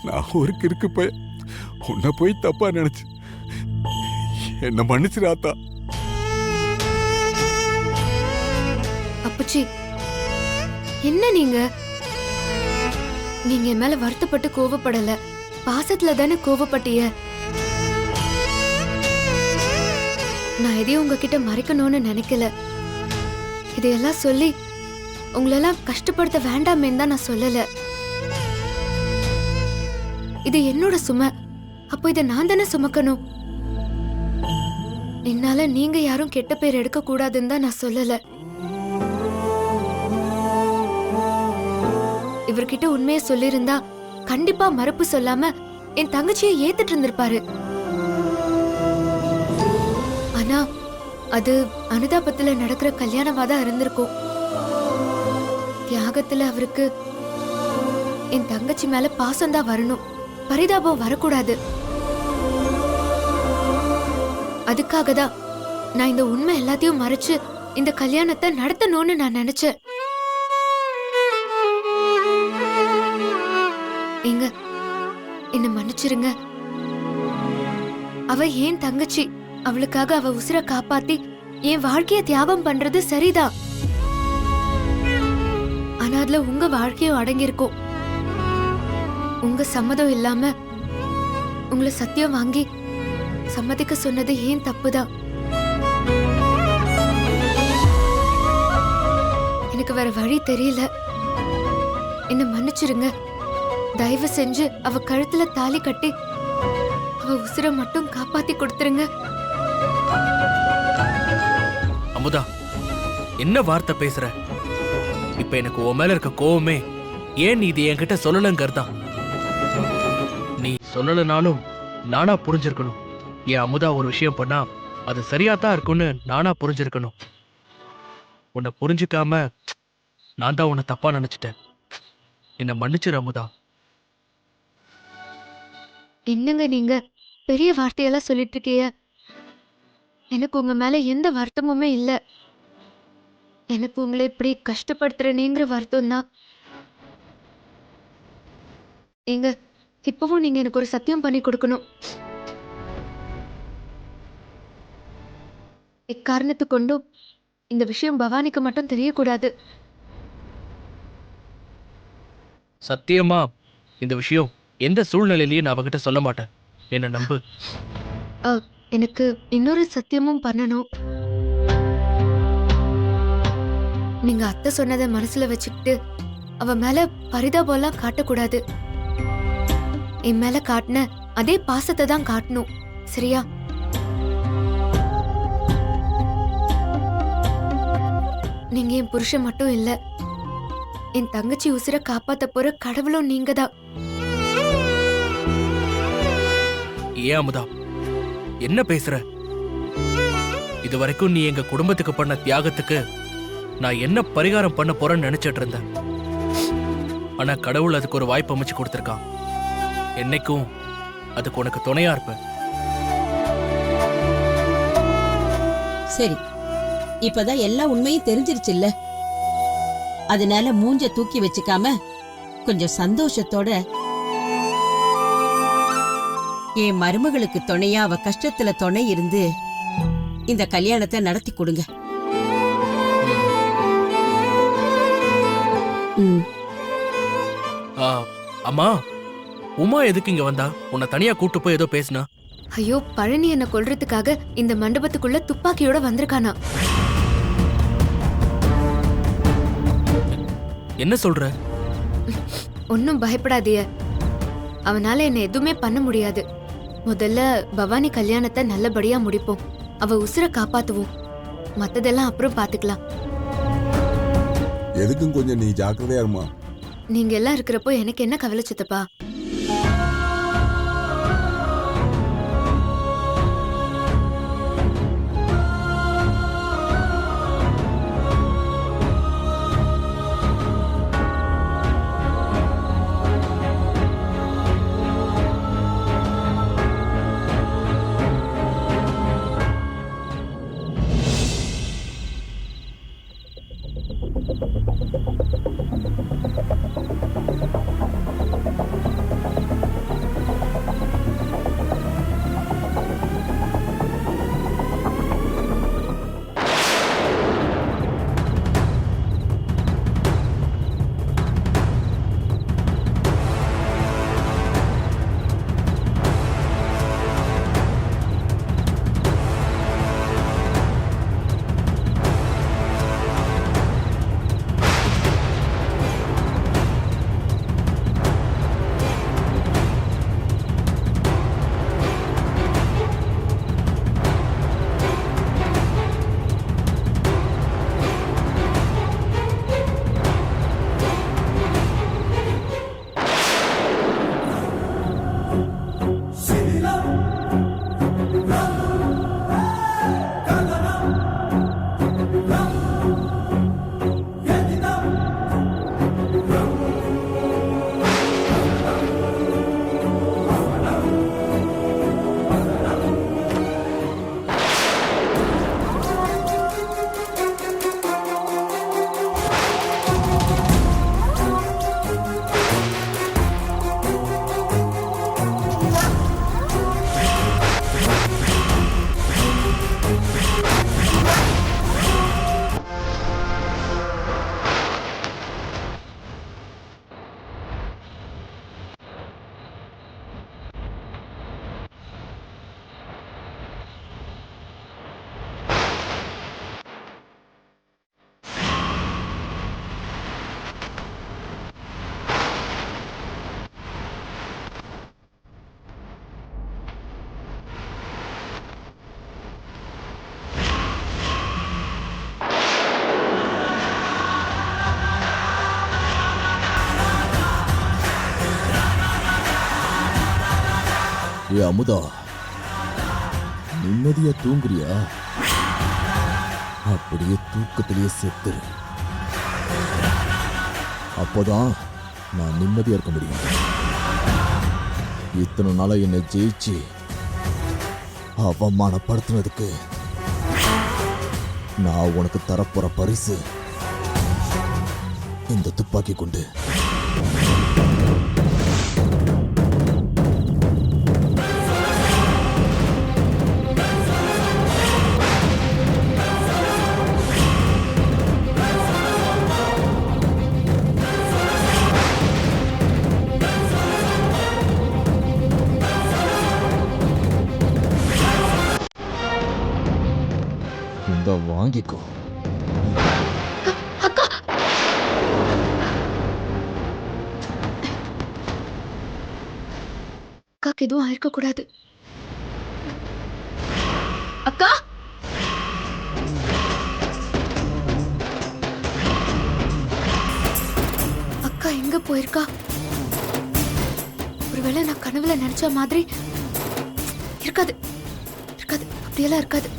நான் ஒரு கிறுக்கு போய் உன்னை போய் தப்பா நினைச்சு என்ன மன்னிச்சிடாத்தா. அப்பச்சி, என்ன நீங்க என் மேல வருத்தப்பட்டு கோவப்படல, பாசத்துல தானே கோவப்பட்டீங்க. நான் எதையும் உங்ககிட்ட மறைக்கணும்னு நினைக்கல. இதையெல்லாம் சொல்லி உங்களெல்லாம் கஷ்டப்படுத்த வேண்டாமேன்னு தான் நான் சொல்லல. இது என்னோட சுமை, அப்போ இதை நான் தானே சுமக்கணும். என்னால நீங்க யாரும் கெட்ட பேர் எடுக்க கூடாதுன்னு தான் நான் சொல்லல. இவர்கிட்ட உண்மையை சொல்லிருந்தா கண்டிப்பா மறுப்பு சொல்லாம என் தங்கச்சியை ஏத்துட்டு இருந்திருப்பாரு. ஆனா அது அனுதாபத்துல நடக்கிற கல்யாணமா தான் இருந்திருக்கும். தியாகத்துல அவருக்கு என் தங்கச்சி மேல பாசம் தான் வரணும், பரிதாபம் வரக்கூடாது. அதுக்காக தான் நான் இந்த உண்மை எல்லாத்தையும் மறைச்சு இந்த கல்யாணத்தை நடத்தணும்னு நான் நினைச்சேன். எங்க என்ன மன்னிச்சிருங்க. அவ ஏன் தங்கச்சி, அவளுக்காக அவ உசுர காப்பாத்தி என் வாழ்க்கைய தியாகம் பண்றது சரிதான். ஆனா அதுல உங்க வாழ்க்கையும் அடங்கியிருக்கும். உங்க சம்மதம் இல்லாம உங்களை சத்தியம் வாங்கி சம்மதிக்க சொன்னது ஏன் தப்புதான். எனக்கு வேற வழி தெரியல. என்ன மன்னிச்சிருங்க. தயவு செஞ்சு அவ கழுத்துல தாலி கட்டி அவ உசுர மட்டும் காப்பாத்தி கொடுத்துருங்க. அமுதா, என்ன வார்த்தை பேசுற? இப்ப எனக்கு உன் மேல இருக்க கோவமே ஏன் நீ இது என்கிட்ட சொல்லலங்கிறதான். நீ சொல்லலனாலும் நானா புரிஞ்சிருக்கணும். என் அமுதா ஒரு விஷயம் பண்ணா அது சரியாதான் இருக்கும்னு நானா புரிஞ்சிருக்கணும். உன்னை புரிஞ்சுக்காம நான் தான் உன்னை தப்பா நினைச்சிட்டேன். என்னை மன்னிச்சிரு அமுதா. என்னங்க நீங்க பெரிய வார்த்தையெல்லாம் சொல்லிட்டு இருக்கீங்க. எனக்கு உங்க மேல எந்த வருத்தமுமே இல்ல. எனக்கு உங்களை இப்படி கஷ்டப்படுத்துறேனேங்கிற வருத்தம் தான். எங்க இப்பவும் நீங்க எனக்கு ஒரு சத்தியம் பண்ணி கொடுக்கணும். எக்காரணத்து கொண்டும் இந்த விஷயம் பவானிக்கு மட்டும் தெரியக்கூடாது. சத்தியமா இந்த விஷயம் எந்த சூழ்நிலையிலயும் நான் அவகிட்ட சொல்ல மாட்டேன். என்ன நம்பு. எனக்கு இன்னொரு சத்தியமும் பண்ணணும். நீங்க அத்தை சொன்னதை மனசுல வச்சுக்கிட்டு அவ மேல பரிதாபம்லாம் காட்டக்கூடாது. என் மேல காட்டின அதே பாசத்தை தான் காட்டணும், சரியா? நீங்க என் புருஷன் மட்டும் இல்ல, என் தங்கச்சி உசுர காப்பாத்த போற கடவுளும் நீங்க தான். ஏன் அமுதா என்ன பேசுற? இதுவரைக்கும் நீ எங்க குடும்பத்துக்கு பண்ண தியாகத்துக்கு நான் என்ன பரிகாரம் பண்ண போறேன்னு நினைச்சிட்டு இருந்தேன். ஆனா கடவுள் அதுக்கு ஒரு வாய்ப்பு அமைச்சு கொடுத்திருக்கான். என்னைக்கும் அதுக்கு உனக்கு துணையா இருப்பேன். சரி, இப்பதான் எல்லா உண்மையும் தெரிஞ்சிருச்சு இல்ல? அதனால மூஞ்ச தூக்கி வச்சுக்காம கொஞ்சம் சந்தோஷத்தோட என் மருமகளுக்கு துணையா அவ கஷ்டத்துல துணை இருந்து இந்த கல்யாணத்தை நடத்தி கொடுங்க. அம்மா, உமா எதுக்கு இங்க வந்தா? உன்னை தனியா கூட்டு போய் ஏதோ பேசுனா? ஐயோ, பழனி என்ன கொல்றதுக்காக இந்த மண்டபத்துக்குள்ள துப்பாக்கியோட வந்திருக்கானா. என்ன சொல்ற? ஒன்னும் பயப்படாதீய. அவனால என்ன எதுவுமே பண்ண முடியாது. முதல்ல பவானி கல்யாணத்தை நல்லபடியா முடிப்போம். அவ உசுர காப்பாத்துவோம். மத்ததெல்லாம் அப்புறம் பாத்துக்கலாம். எதுக்கும் கொஞ்சம் நீ ஜாக்கிரதையா இருமா. நீங்க எல்லாம் இருக்கிறப்போ எனக்கு என்ன கவலை சித்தப்பா? ஏ அமுதா, நிம்மதியா தூங்குறியா? அப்படியே தூக்கத்திலேயே செத்துரு. அப்போதான் நான் நிம்மதியா இருக்க முடியும். இத்தனை நாளா என்னை ஜெயிச்சு அவமானப்படுத்தினதுக்கு நான் உனக்கு தரப்போற பரிசு இந்த துப்பாக்கி குண்டு. இந்த வாங்கிக்கோ. அக்காக்கு எதுவும் ஆயிருக்க கூடாது. அக்கா, அக்கா எங்க போயிருக்கா? ஒருவேளை நான் கனவுல நினைச்ச மாதிரி இருக்காது. இருக்காது, அப்படியெல்லாம் இருக்காது.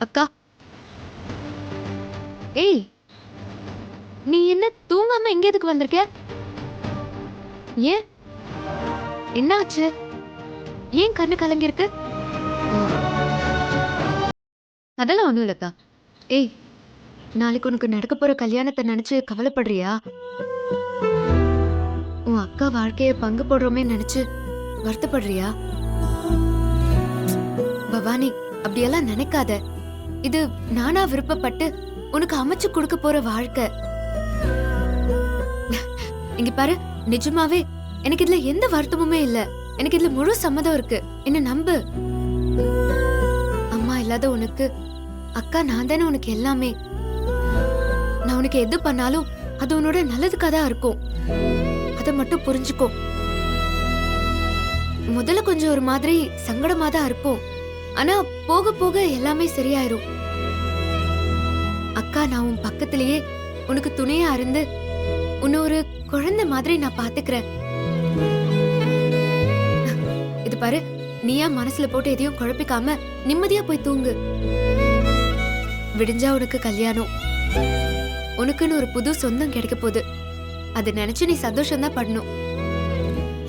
அக்கா, ஏய், நீ என்ன தூங்காம எங்க எதுக்கு வந்திருக்க? ஏன், என்னாச்சு? ஏன் கண்ணு கலங்கி இருக்கு? அதெல்லாம் ஒண்ணும் இல்லக்கா. ஏய், நாளைக்கு உனக்கு நடக்க போற கல்யாணத்தை நினைச்சு கவலைப்படுறியா? உன் அக்கா வாழ்க்கைய பங்கு போடுறோமே நினைச்சு வருத்தப்படுறியா? பவானி, அப்படியெல்லாம் நினைக்காத. இது நானா விருப்பப்பட்டு உனக்கு அமைச்சு கொடுக்க போற வாழ்க்கை. இங்க பாரு, நிஜமாவே எனக்கு இதுல எந்த வருத்தமுமே இல்ல. எனக்கு இதுல முழு சம்மதம் இருக்கு. என்ன நம்பு. அம்மா இல்லாத உனக்கு அக்கா நான் தானே உனக்கு எல்லாமே. நான் உனக்கு எது பண்ணாலும் அது உன்னோட நல்லதுக்காக தான் இருக்கும். அதை மட்டும் புரிஞ்சுக்கோ. முதல்ல கொஞ்சம் ஒரு மாதிரி சங்கடமா தான் இருக்கும். ஆனா போக போக எல்லாமே சரியாயிரும். அக்கா நான் உன் பக்கத்திலேயே உனக்கு துணையா இருந்து உன்னை ஒரு குழந்தை மாதிரி நான் பாத்துக்கிறேன். இது பாரு, நீயா மனசுல போட்டு எதையும் குழப்பிக்காம நிம்மதியா போய் தூங்கு. விடிஞ்சா உனக்கு கல்யாணம். உனக்குன்னு ஒரு புது சொந்தம் கிடைக்க போகுது. அதை நினைச்சு நீ சந்தோஷம் தான் படணும்.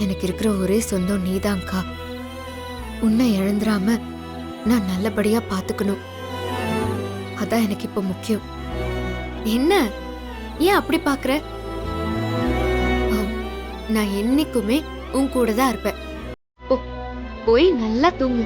எனக்கு இருக்கிற ஒரே சொந்தம் நீதான்க்கா. உன்னை இழந்துராம நான் நல்லபடியா பாத்துக்கணும். அதான் எனக்கு இப்ப முக்கியம். என்ன ஏன் அப்படி பாக்குற? நான் என்னைக்குமே உன் கூட தான் இருப்பேன். போய் நல்லா தூங்கு.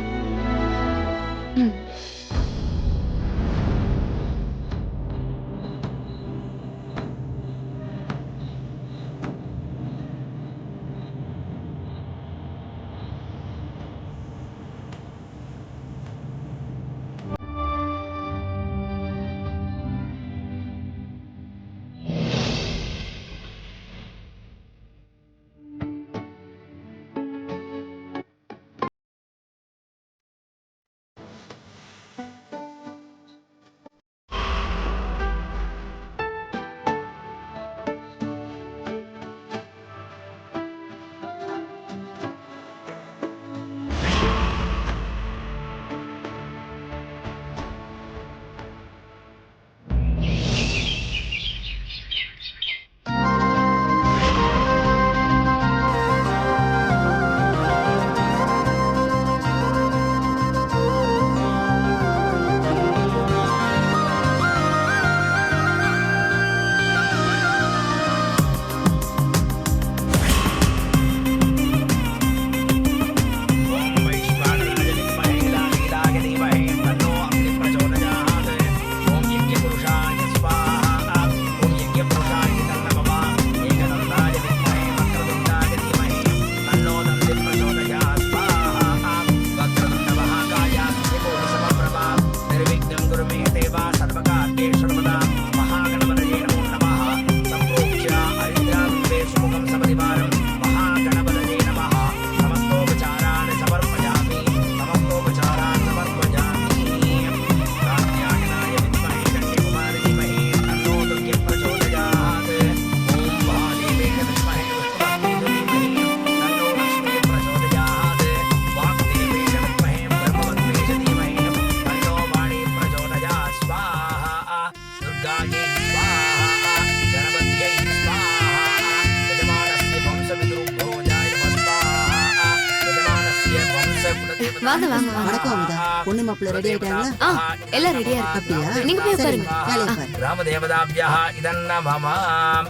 வாங்க வாங்க வாங்க. வணக்கம் அமுதா. பொண்ணு மாப்பிள்ளை ரெடி ஆயிட்டாங்களா? எல்லாம் ரெடியா இருக்கு. அப்படியா? நீங்க போய் சரி, பாருங்க. வேலையை பாரு. ராமதேவதாபியா இதன்ன மமாம்.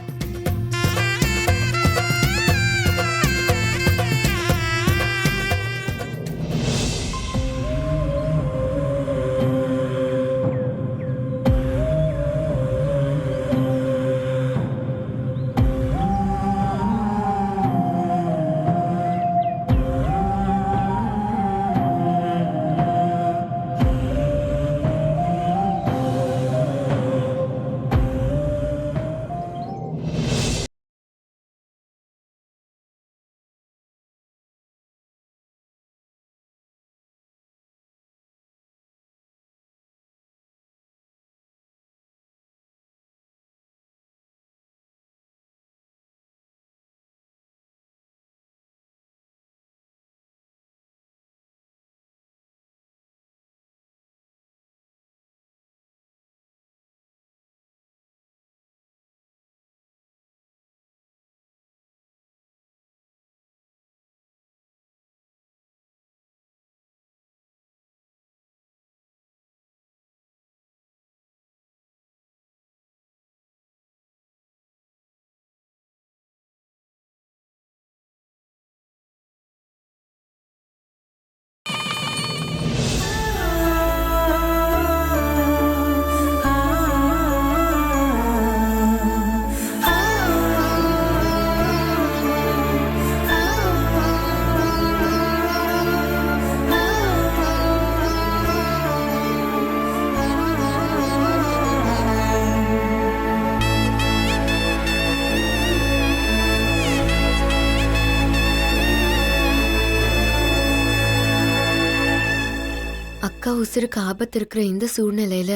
அக்கா உசுருக்கு ஆபத்து இருக்கிற இந்த சூழ்நிலையில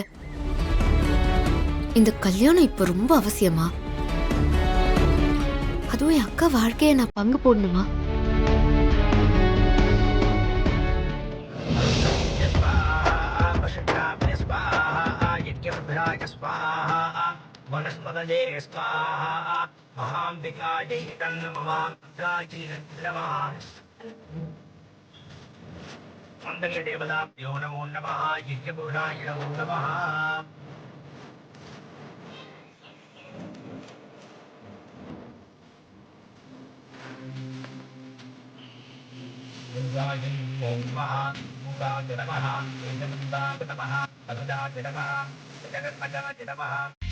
இந்த கல்யாணம் இப்ப ரொம்ப அவசியமா? அதுவும் என் அக்கா வாழ்க்கைய நான் பங்கு போடணுமா? தேவதாப்யோ நமோ நமः யஜ்ஞபுருஷாய நமோ நமः.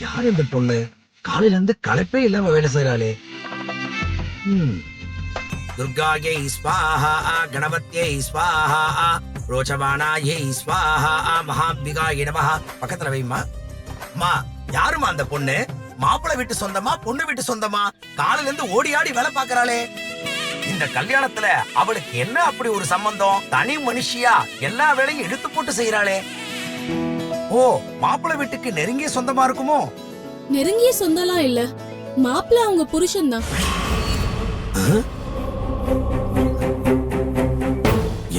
யார் இந்த பொண்ணு? காலையில இருந்து களைப்பே இல்லாம வேலை செய்யறாளே. துர்காயை ஸ்வாஹா, கணபத்யை ஸ்வாஹா, ரோச்சவானாயை ஸ்வாஹா, மகாம்பிகாயை நமஹ. பக்கத்துல வைமா. அம்மா, யாருமா அந்த பொண்ணு? மாப்பிள்ளை வீட்டு சொந்தமா, பொண்ணு வீட்டு சொந்தமா? காலையில இருந்து ஓடி ஆடி வேலை பாக்குறாளே. இந்த கல்யாணத்துல அவளுக்கு என்ன அப்படி ஒரு சம்பந்தம்? தனி மனுஷியா எல்லா வேலையும் எடுத்து போட்டு செய்யறாளே. ஓ, மாப்பிள்ளை வீட்டுக்கு நெருங்கிய சொந்தமா இருக்குமோ? நெருங்கிய சொந்தம்லாம் இல்ல, மாப்பிள்ள அவங்க புருஷன் தான்.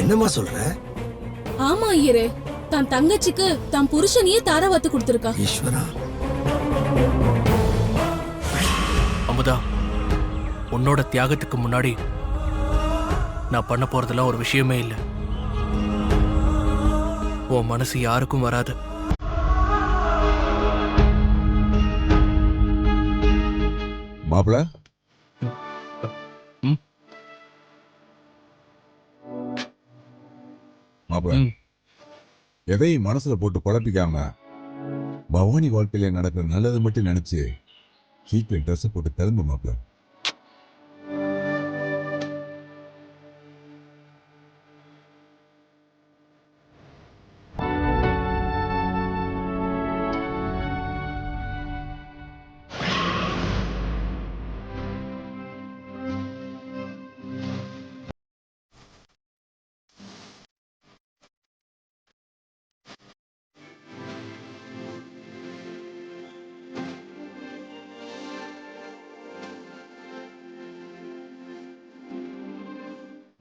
என்னமா சொல்ற? ஆமா ஐயரே, தன் தங்கச்சிக்கு தன் புருஷனையே தாரவாத்து கொடுத்திருக்கா. ஈஸ்வரா. அமுதா, உன்னோட தியாகத்துக்கு முன்னாடி நான் பண்ண போறதெல்லாம் ஒரு விஷயமே இல்லை. உன் மனசு யாருக்கும் வராது. மாப்பிள மாப்பிள, எதையும் மனசுல போட்டு குழப்பிக்காம பவானி வாழ்க்கையில நடக்கிற நல்லது மட்டும் நினைச்சு சீக்கிரம் ட்ரெஸ் போட்டு கிளம்பு மாப்பிள.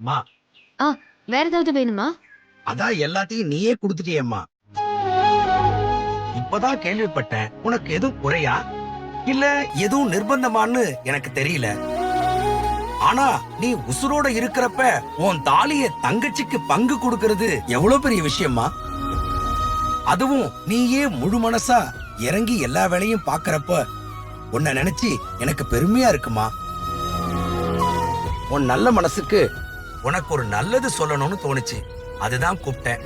அம்மா, வேற ஏதாவது வேணுமா? அதான் எல்லாத்தையும் நீயே கொடுத்துட்டியம்மா. இப்பதான் கேள்விப்பட்டேன். உனக்கு எதுவும் குறையா இல்ல எதுவும் நிர்பந்தமான்னு எனக்கு தெரியல. ஆனா நீ உசுரோட இருக்கிறப்ப உன் தாலிய தங்கச்சிக்கு பங்கு கொடுக்கறது எவ்வளவு பெரிய விஷயமா? அதுவும் நீயே முழு மனசா இறங்கி எல்லா வேலையும் பாக்குறப்ப உன்னை நினைச்சு எனக்கு பெருமையா இருக்குமா. உன் நல்ல மனசுக்கு உனக்கு ஒரு நல்லது சொல்லணும்னு தோணுச்சு, அதுதான் கூப்பிட்டேன்.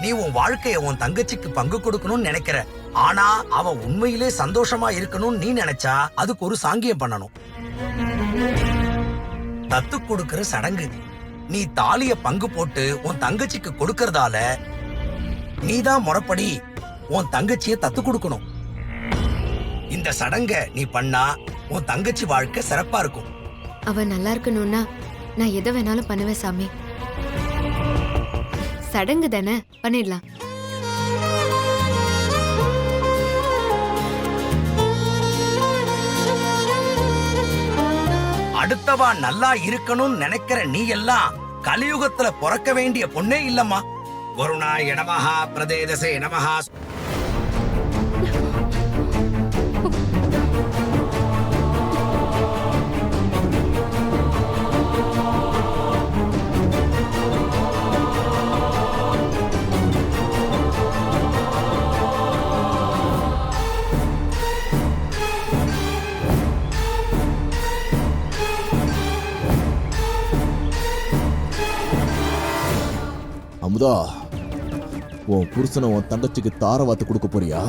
நீ உன் வாழ்க்கைய உன் தங்கச்சிக்கு பங்கு கொடுக்கணும்னு நினைக்கிற, ஆனா அவ உண்மையிலே சந்தோஷமா இருக்கணும்னு நீ நினைச்சா அதுக்கு ஒரு சாங்கியம் பண்ணணும். தத்து கொடுக்கிற சடங்கு. நீ தாலிய பங்கு போட்டு உன் தங்கச்சிக்கு கொடுக்கறதால நீதான் முறைப்படி உன் தங்கச்சிய தத்து கொடுக்கணும். இந்த சடங்க நீ பண்ணா உன் தங்கச்சி வாழ்க்கை சிறப்பா இருக்கும். அவ நல்லா இருக்கணும்னா நான் எதை வேணாலும் பண்ணுவேன் சாமி. சடங்கு தானே, பண்ணிடலாம். அடுத்தவா நல்லா இருக்கணும்னு நினைக்கிற நீ எல்லாம் கலியுகத்துல பிறக்க வேண்டிய பொண்ணே இல்லம்மா. வருணாய நமஹ, பிரதேதசே நமஹ. அமுதா, உன் புருஷனை உன் தங்கச்சிக்கு தாரவாத்து கொடுக்க போறியா?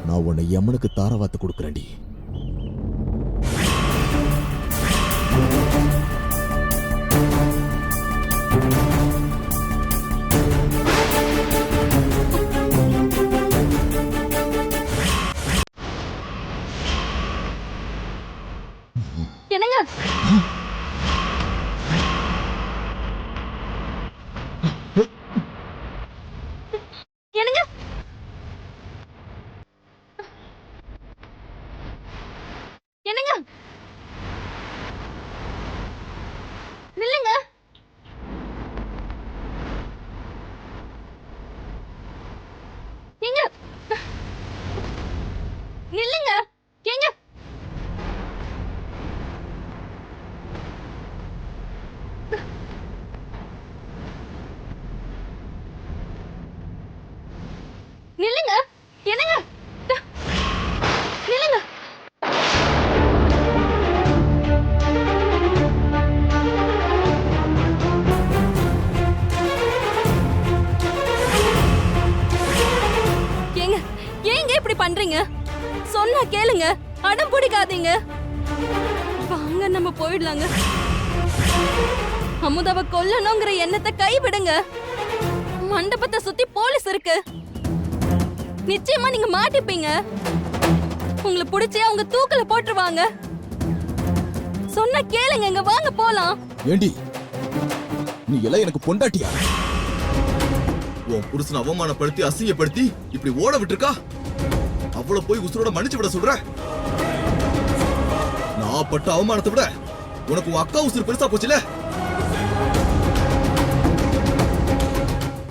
நான் உன்னை யமனுக்கு தாரவாத்து கொடுக்குறேன்டி. என்னங்க என்னங்க என்னங்க நில்லுங்க. எங்க நில்லுங்க. எங்க நில்லுங்க. என்னங்க நில்லுங்க. ஏங்க ஏங்க இப்படி பண்றீங்க? சொன்னா கேளுங்க, அடம் பிடிக்காதீங்க. வாங்க நம்ம போயிடலாங்க. அமுதாவை கொல்லணுங்கிற எண்ணத்தை கைவிடுங்க. மண்டபத்தை சுத்தி போலீஸ் இருக்கு, நிச்சயமா நீங்க மாட்டிப்பீங்க. உங்களை பிடிச்சி அவங்க தூக்கல போட்டுருவாங்க. சொன்னா கேளுங்க, இங்க வாங்க போலாம். ஏண்டி, நீ எல்லாம் எனக்கு பொண்டாட்டியா? உன் புருஷனை அவமானப்படுத்தி அசிங்கப்படுத்தி இப்படி ஓட விட்டுருக்கா? அவ்வளவு போய் உசுரோட மன்னிச்சு விட சொல்ற? நான் பட்ட அவமானத்தை விட உனக்கு உன் அக்கா உசுறு பெருசா போச்சுல?